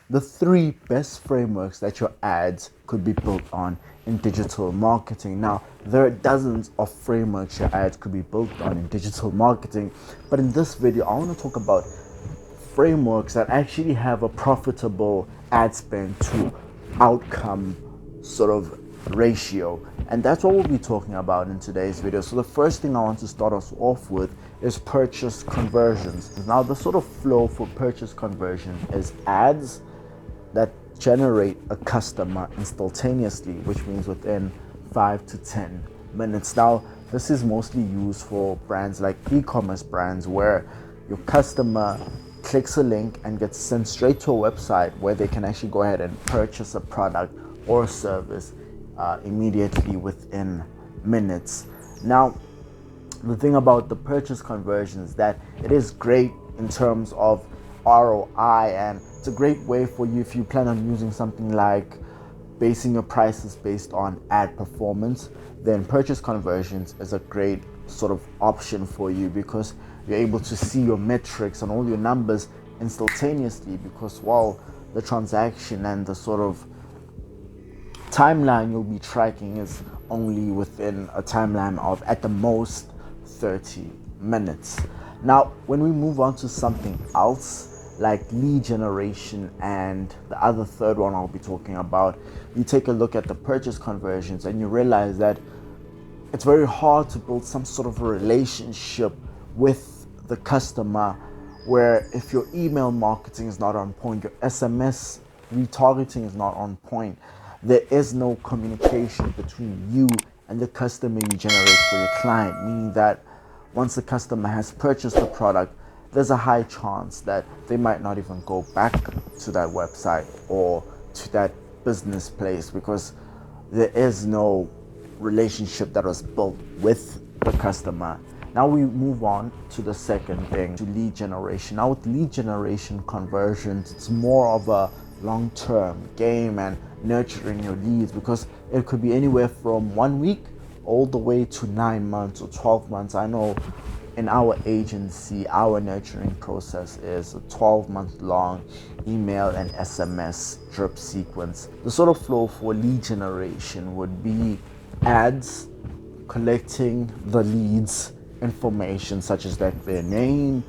the 3 best frameworks that your ads could be built on in digital marketing. Now, there are dozens of frameworks your ads could be built on in digital marketing, but in this video, I want to talk about frameworks that actually have a profitable ad spend to outcome sort of ratio, and that's what we'll be talking about in today's video. So the first thing I want to start us off with is purchase conversions. Now, the sort of flow for purchase conversion is ads that generate a customer instantaneously, which means within 5 to 10 minutes. Now, this is mostly used for brands like e-commerce brands, where your customer clicks a link and gets sent straight to a website where they can actually go ahead and purchase a product or a service immediately within minutes. Now, the thing about the purchase conversion is that it is great in terms of ROI, and it's a great way for you if you plan on using something like basing your prices based on ad performance. Then purchase conversions is a great sort of option for you, because you're able to see your metrics and all your numbers instantaneously, because while the transaction and the sort of timeline you'll be tracking is only within a timeline of at the most 30 minutes. Now, when we move on to something else like lead generation and the other third one I'll be talking about, you take a look at the purchase conversions and you realize that it's very hard to build some sort of a relationship with the customer, where if your email marketing is not on point, your SMS retargeting is not on point, there is no communication between you and the customer you generate for your client, meaning that once the customer has purchased the product, there's a high chance that they might not even go back to that website or to that business place, because there is no relationship that was built with the customer. Now we move on to the second thing, to lead generation. Now, with lead generation conversions, it's more of a long-term game and nurturing your leads, because it could be anywhere from 1 week all the way to 9 months or 12 months. I know in our agency, our nurturing process is a 12-month long email and SMS drip sequence. The sort of flow for lead generation would be ads, collecting the leads information such as their name,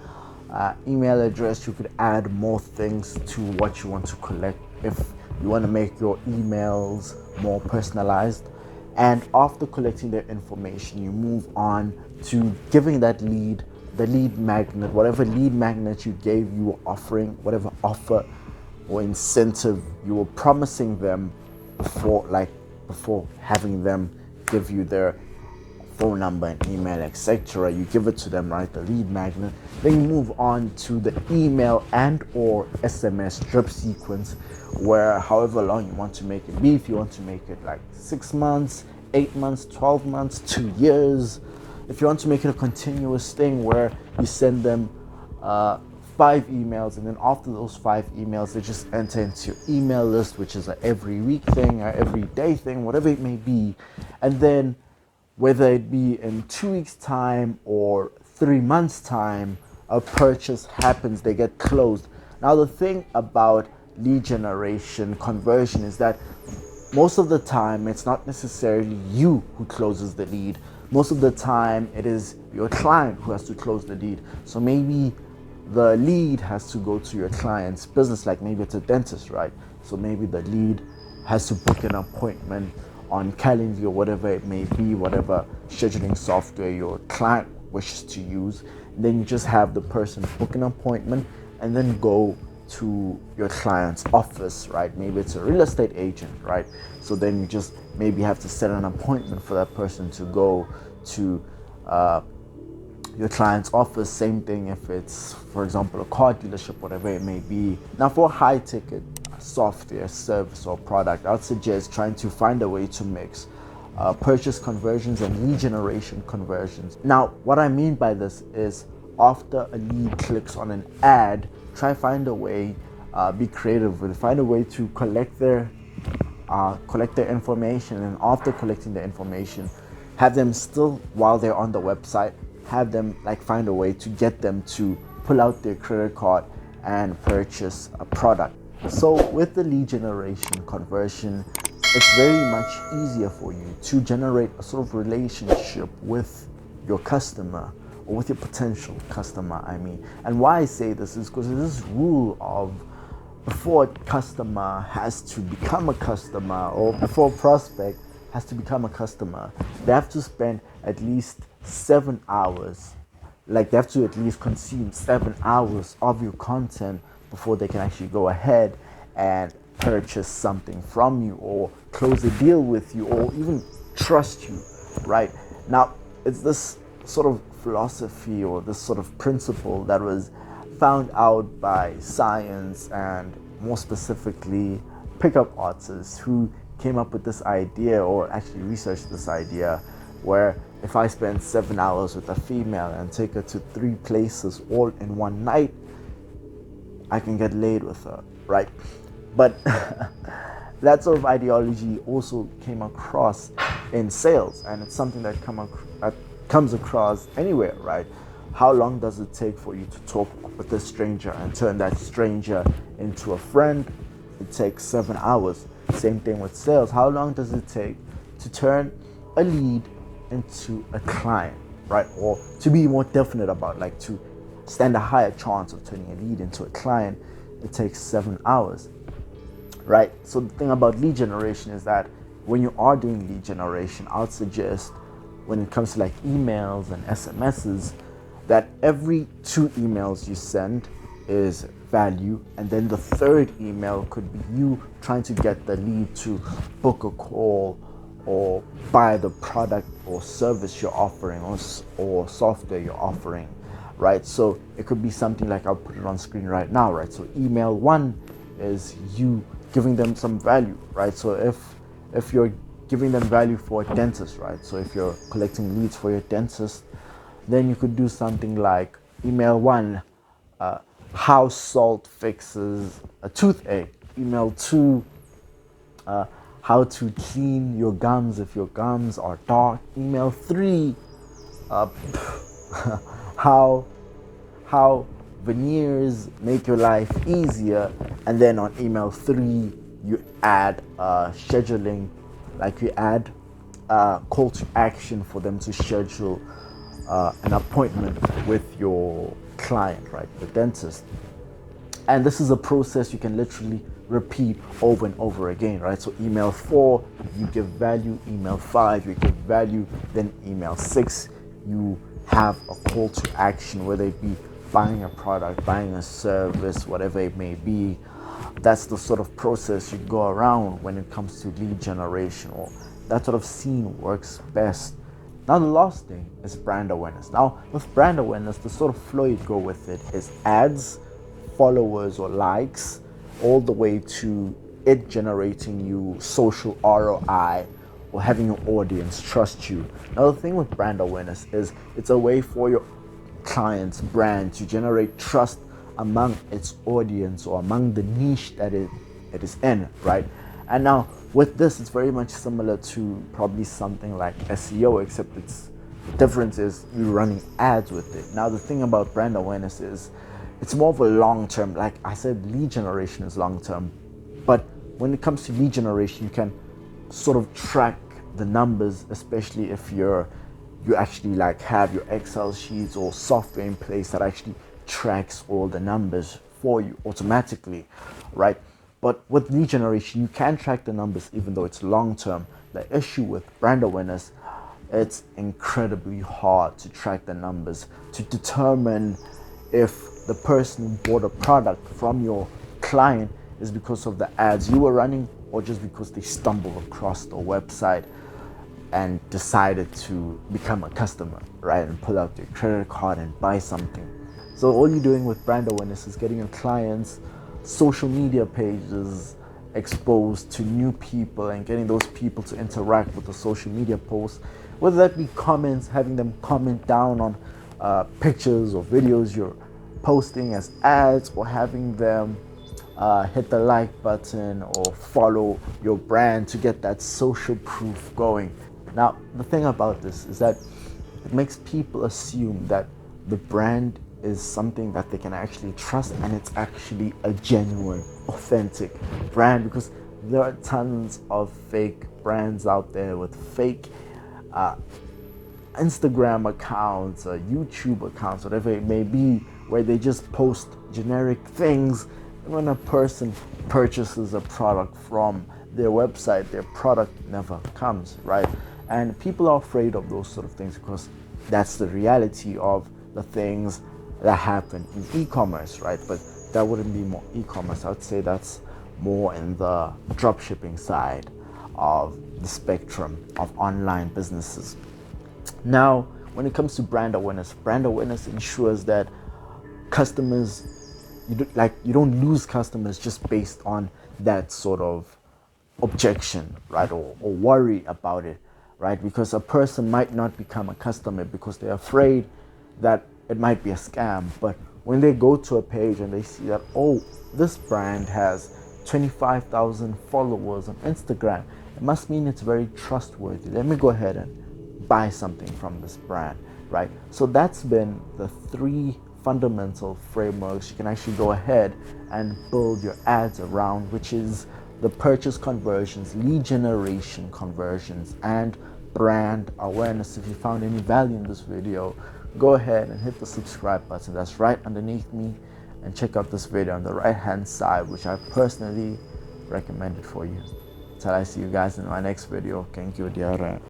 email address. You could add more things to what you want to collect if you want to make your emails more personalized. And after collecting their information, you move on to giving that lead the lead magnet, whatever lead magnet you gave, you were offering, whatever offer or incentive you were promising them before having them give you their phone number and email, etc. You give it to them, right, the lead magnet. Then you move on to the email and or SMS drip sequence, where however long you want to make it be, if you want to make it like 6 months, 8 months, 12 months, 2 years, if you want to make it a continuous thing where you send them 5 emails, and then after those 5 emails they just enter into your email list, which is an every week thing or every day thing, whatever it may be. And then whether it be in 2 weeks time or 3 months time, a purchase happens, they get closed. Now, the thing about lead generation conversion is that most of the time it's not necessarily you who closes the lead. Most of the time it is your client who has to close the lead. So maybe the lead has to go to your client's business, like maybe it's a dentist, right? So maybe the lead has to book an appointment on Calendly or whatever it may be, whatever scheduling software your client wishes to use. And then you just have the person book an appointment and then go to your client's office, right? Maybe it's a real estate agent, right? So then you just maybe have to set an appointment for that person to go to your client's office. Same thing if it's, for example, a car dealership, whatever it may be. Now, for high ticket software, service or product, I would suggest trying to find a way to mix purchase conversions and lead generation conversions. Now, what I mean by this is, after a lead clicks on an ad, try find a way, be creative with it, find a way to collect their information, and after collecting the information, have them still, while they're on the website, have them find a way to get them to pull out their credit card and purchase a product. So with the lead generation conversion, it's very much easier for you to generate a sort of relationship with your customer, or with your potential customer, I mean. And why I say this is because there's this rule of, before a customer has to become a customer, or before a prospect has to become a customer, they have to spend at least 7 hours. Like, they have to at least consume 7 hours of your content before they can actually go ahead and purchase something from you, or close a deal with you, or even trust you, right? Now, it's this sort of philosophy, or this sort of principle that was found out by science, and more specifically pickup artists, who came up with this idea, or actually researched this idea, where if I spend 7 hours with a female and take her to 3 places all in one night, I can get laid with her, right? But that sort of ideology also came across in sales, and it's something that comes across anywhere, right? How long does it take for you to talk with a stranger and turn that stranger into a friend? It takes 7 hours. Same thing with sales. How long does it take to turn a lead into a client, right? Or to be more definite about, like, to stand a higher chance of turning a lead into a client, it takes 7 hours, right? So the thing about lead generation is that when you are doing lead generation, I would suggest, when it comes to like emails and SMSs, that every 2 emails you send is value, and then the 3rd email could be you trying to get the lead to book a call, or buy the product or service you're offering, or software you're offering, right? So it could be something like, I'll put it on screen right now, right? So email 1 is you giving them some value, right? So if you're giving them value for a dentist, right? So if you're collecting leads for your dentist, then you could do something like email 1, how salt fixes a toothache. Email 2, how to clean your gums if your gums are dark. Email 3, how veneers make your life easier. And then on email 3, you add scheduling, like you add call to action for them to schedule an appointment with your client, right, the dentist. And this is a process you can literally repeat over and over again, right? So email 4, you give value. Email 5, you give value. Then email 6, you have a call to action, whether it be buying a product, buying a service, whatever it may be. That's the sort of process you go around when it comes to lead generation, or that sort of scene works best. Now, the last thing is brand awareness. Now, with brand awareness, the sort of flow you go with it is ads, followers or likes, all the way to it generating you social ROI, or having your audience trust you. Now, the thing with brand awareness is it's a way for your client's brand to generate trust among its audience, or among the niche that it is in, right? And now with this, it's very much similar to probably something like SEO, except the difference is you're running ads with it. Now, the thing about brand awareness is it's more of a long-term, like I said, lead generation is long-term. But when it comes to lead generation, you can sort of track the numbers, especially if you actually like have your Excel sheets or software in place that actually tracks all the numbers for you automatically, right? But with lead generation, you can track the numbers even though it's long-term. The issue with brand awareness, it's incredibly hard to track the numbers, to determine if the person who bought a product from your client is because of the ads you were running, or just because they stumbled across the website and decided to become a customer, right? And pull out their credit card and buy something. So all you're doing with brand awareness is getting your clients' social media pages exposed to new people, and getting those people to interact with the social media posts, whether that be comments, having them comment down on pictures or videos you're posting as ads, or having them hit the like button or follow your brand to get that social proof going. Now, the thing about this is that it makes people assume that the brand is something that they can actually trust, and it's actually a genuine, authentic brand, because there are tons of fake brands out there with fake Instagram accounts, YouTube accounts, whatever it may be, where they just post generic things. And when a person purchases a product from their website, their product never comes, right? And people are afraid of those sort of things because that's the reality of the things that happen in e-commerce, right? But that wouldn't be more e-commerce. I would say that's more in the dropshipping side of the spectrum of online businesses. Now, when it comes to brand awareness ensures that customers, you don't lose customers just based on that sort of objection, right, or worry about it, right? Because a person might not become a customer because they're afraid that it might be a scam. But when they go to a page and they see that, oh, this brand has 25,000 followers on Instagram, it must mean it's very trustworthy. Let me go ahead and buy something from this brand, right? So that's been the 3 fundamental frameworks you can actually go ahead and build your ads around, which is the purchase conversions, lead generation conversions, and brand awareness. If you found any value in this video, go ahead and hit the subscribe button that's right underneath me, and check out this video on the right hand side, which I personally recommended for you. Till I see you guys in my next video. Thank you, dear.